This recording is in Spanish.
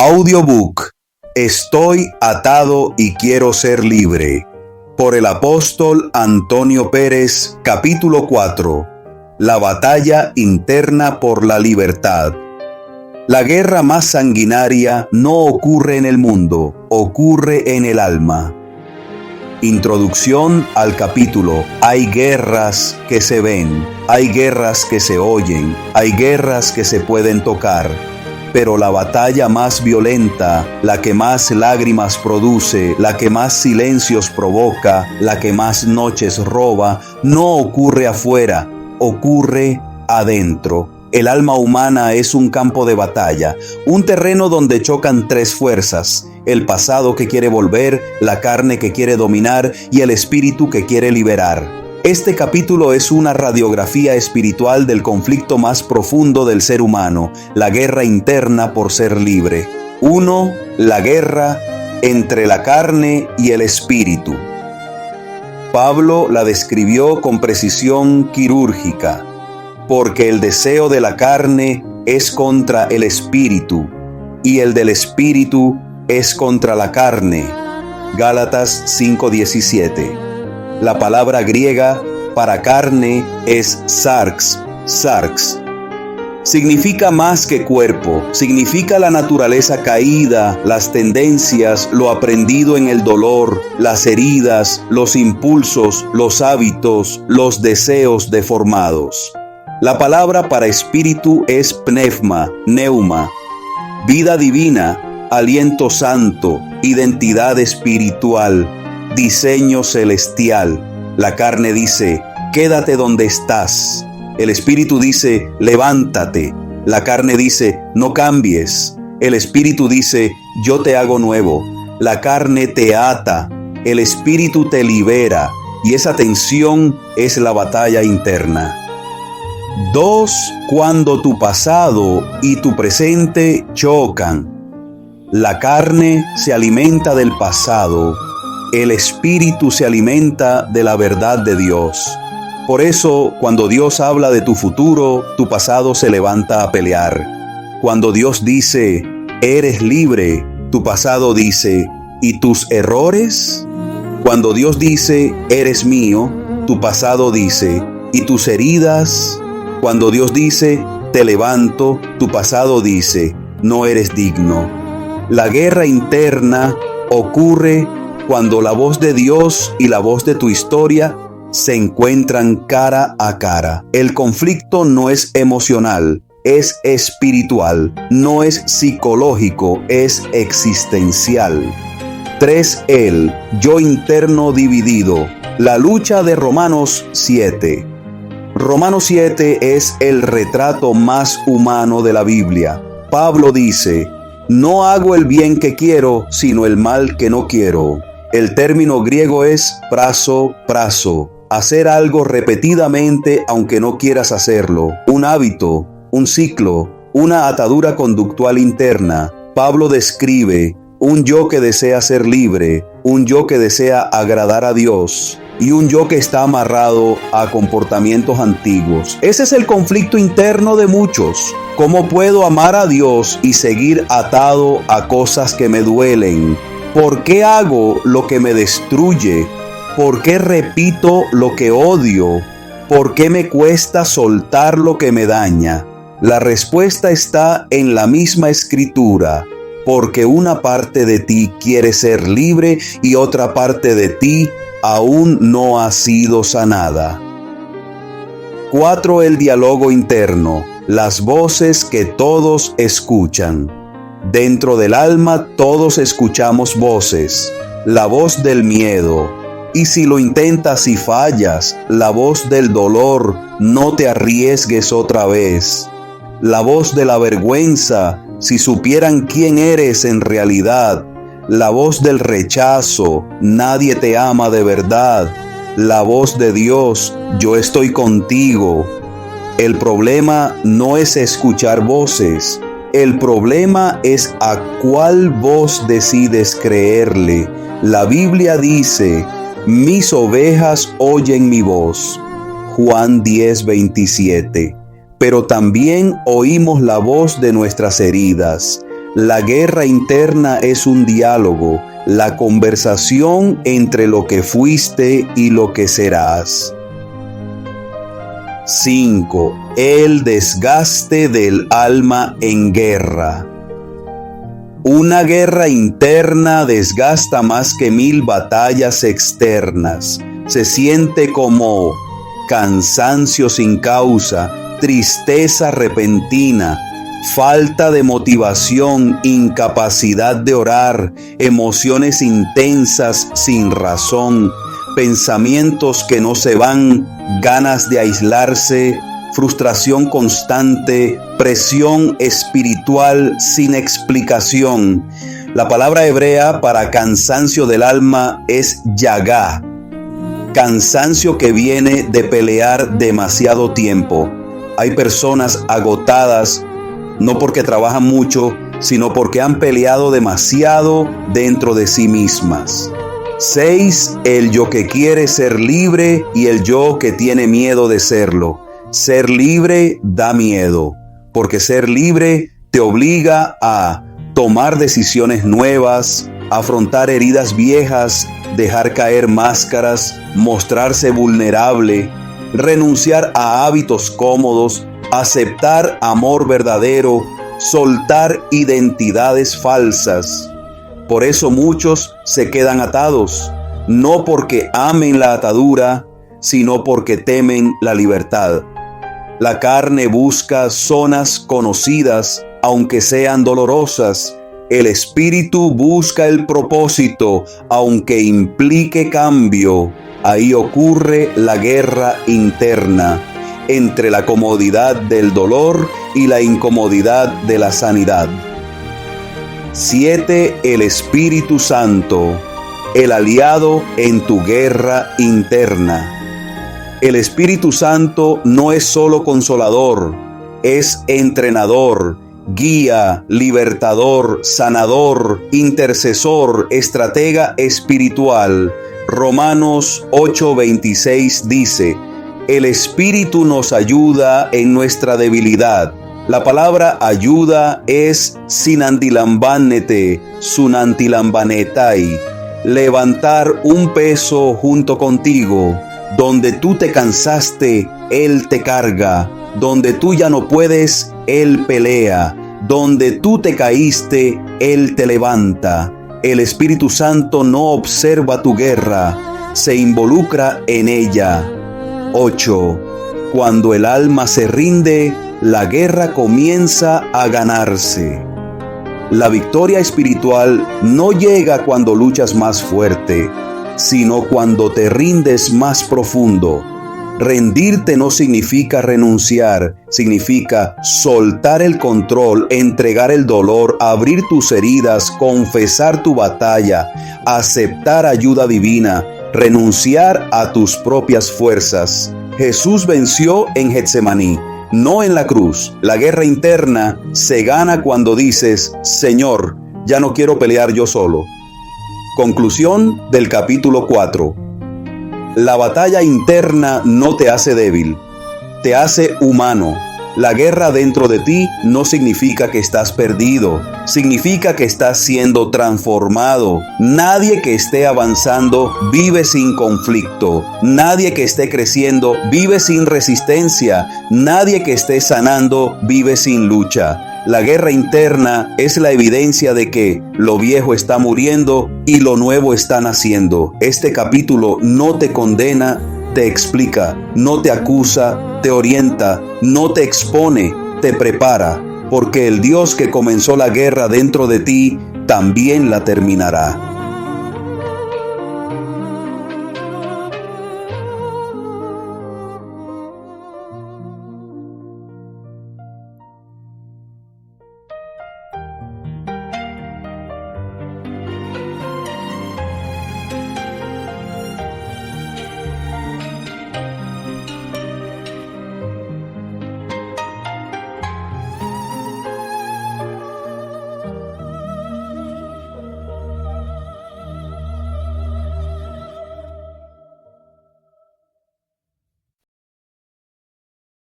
Audiobook Estoy atado y quiero ser libre, por el apóstol Antonio Pérez, capítulo 4. La batalla interna por la libertad. La guerra más sanguinaria no ocurre en el mundo, ocurre en el alma. Introducción al capítulo. Hay guerras que se ven, hay guerras que se oyen, hay guerras que se pueden tocar. Pero la batalla más violenta, la que más lágrimas produce, la que más silencios provoca, la que más noches roba, no ocurre afuera, ocurre adentro. El alma humana es un campo de batalla, un terreno donde chocan tres fuerzas: el pasado que quiere volver, la carne que quiere dominar y el espíritu que quiere liberar. Este capítulo es una radiografía espiritual del conflicto más profundo del ser humano, la guerra interna por ser libre. 1. La guerra entre la carne y el espíritu. Pablo la describió con precisión quirúrgica, porque el deseo de la carne es contra el espíritu, y el del espíritu es contra la carne. Gálatas 5:17. La palabra griega para carne es sarx. Significa más que cuerpo, significa la naturaleza caída, las tendencias, lo aprendido en el dolor, las heridas, los impulsos, los hábitos, los deseos deformados. La palabra para espíritu es neuma, vida divina, aliento santo, identidad espiritual, diseño celestial. La carne dice, quédate donde estás. El espíritu dice, levántate. La carne dice, no cambies. El espíritu dice, yo te hago nuevo. La carne te ata, el espíritu te libera, y esa tensión es la batalla interna. 2. Cuando tu pasado y tu presente chocan. La carne se alimenta del pasado, el espíritu se alimenta de la verdad de Dios. Por eso, cuando Dios habla de tu futuro, tu pasado se levanta a pelear. Cuando Dios dice, eres libre, tu pasado dice, ¿y tus errores? Cuando Dios dice, eres mío, tu pasado dice, ¿y tus heridas? Cuando Dios dice, te levanto, tu pasado dice, no eres digno. La guerra interna ocurre cuando la voz de Dios y la voz de tu historia se encuentran cara a cara. El conflicto no es emocional, es espiritual, no es psicológico, es existencial. 3. El yo interno dividido. La lucha de Romanos 7. Romanos 7 es el retrato más humano de la Biblia. Pablo dice, no hago el bien que quiero, sino el mal que no quiero. El término griego es praso, hacer algo repetidamente aunque no quieras hacerlo. Un hábito, un ciclo, una atadura conductual interna. Pablo describe un yo que desea ser libre, un yo que desea agradar a Dios y un yo que está amarrado a comportamientos antiguos. Ese es el conflicto interno de muchos. ¿Cómo puedo amar a Dios y seguir atado a cosas que me duelen? ¿Por qué hago lo que me destruye? ¿Por qué repito lo que odio? ¿Por qué me cuesta soltar lo que me daña? La respuesta está en la misma escritura, porque una parte de ti quiere ser libre y otra parte de ti aún no ha sido sanada. 4. El diálogo interno, las voces que todos escuchan. Dentro del alma todos escuchamos voces, la voz del miedo, y si lo intentas y fallas, la voz del dolor, no te arriesgues otra vez, la voz de la vergüenza, si supieran quién eres en realidad, la voz del rechazo, nadie te ama de verdad, la voz de Dios, yo estoy contigo. El problema no es escuchar voces. El problema es a cuál voz decides creerle. La Biblia dice, mis ovejas oyen mi voz. Juan 10:27. Pero también oímos la voz de nuestras heridas. La guerra interna es un diálogo, la conversación entre lo que fuiste y lo que serás. 5. El desgaste del alma en guerra. Una guerra interna desgasta más que 1000 batallas externas. Se siente como cansancio sin causa, tristeza repentina, falta de motivación, incapacidad de orar, emociones intensas sin razón, pensamientos que no se van, ganas de aislarse, frustración constante, presión espiritual sin explicación. La palabra hebrea para cansancio del alma es yagá, cansancio que viene de pelear demasiado tiempo. Hay personas agotadas, no porque trabajan mucho, sino porque han peleado demasiado dentro de sí mismas. 6. El yo que quiere ser libre y el yo que tiene miedo de serlo. Ser libre da miedo, porque ser libre te obliga a tomar decisiones nuevas, afrontar heridas viejas, dejar caer máscaras, mostrarse vulnerable, renunciar a hábitos cómodos, aceptar amor verdadero, soltar identidades falsas. Por eso muchos se quedan atados, no porque amen la atadura, sino porque temen la libertad. La carne busca zonas conocidas, aunque sean dolorosas. El espíritu busca el propósito, aunque implique cambio. Ahí ocurre la guerra interna, entre la comodidad del dolor y la incomodidad de la sanidad. 7. El Espíritu Santo, el aliado en tu guerra interna. El Espíritu Santo no es solo consolador, es entrenador, guía, libertador, sanador, intercesor, estratega espiritual. Romanos 8:26 dice: el Espíritu nos ayuda en nuestra debilidad. La palabra ayuda es sinantilambánete, sunantilambanetai. Levantar un peso junto contigo. Donde tú te cansaste, Él te carga. Donde tú ya no puedes, Él pelea. Donde tú te caíste, Él te levanta. El Espíritu Santo no observa tu guerra, se involucra en ella. 8. Cuando el alma se rinde, la guerra comienza a ganarse. La victoria espiritual no llega cuando luchas más fuerte, sino cuando te rindes más profundo. Rendirte no significa renunciar, significa soltar el control, entregar el dolor, abrir tus heridas, confesar tu batalla, aceptar ayuda divina, renunciar a tus propias fuerzas. Jesús venció en Getsemaní, no en la cruz. La guerra interna se gana cuando dices: Señor, ya no quiero pelear yo solo. Conclusión del capítulo 4. La batalla interna no te hace débil, te hace humano. La guerra dentro de ti no significa que estás perdido, significa que estás siendo transformado. Nadie que esté avanzando vive sin conflicto, nadie que esté creciendo vive sin resistencia, nadie que esté sanando vive sin lucha. La guerra interna es la evidencia de que lo viejo está muriendo y lo nuevo está naciendo. Este capítulo no te condena, te explica, no te acusa, te orienta, no te expone, te prepara, porque el Dios que comenzó la guerra dentro de ti también la terminará.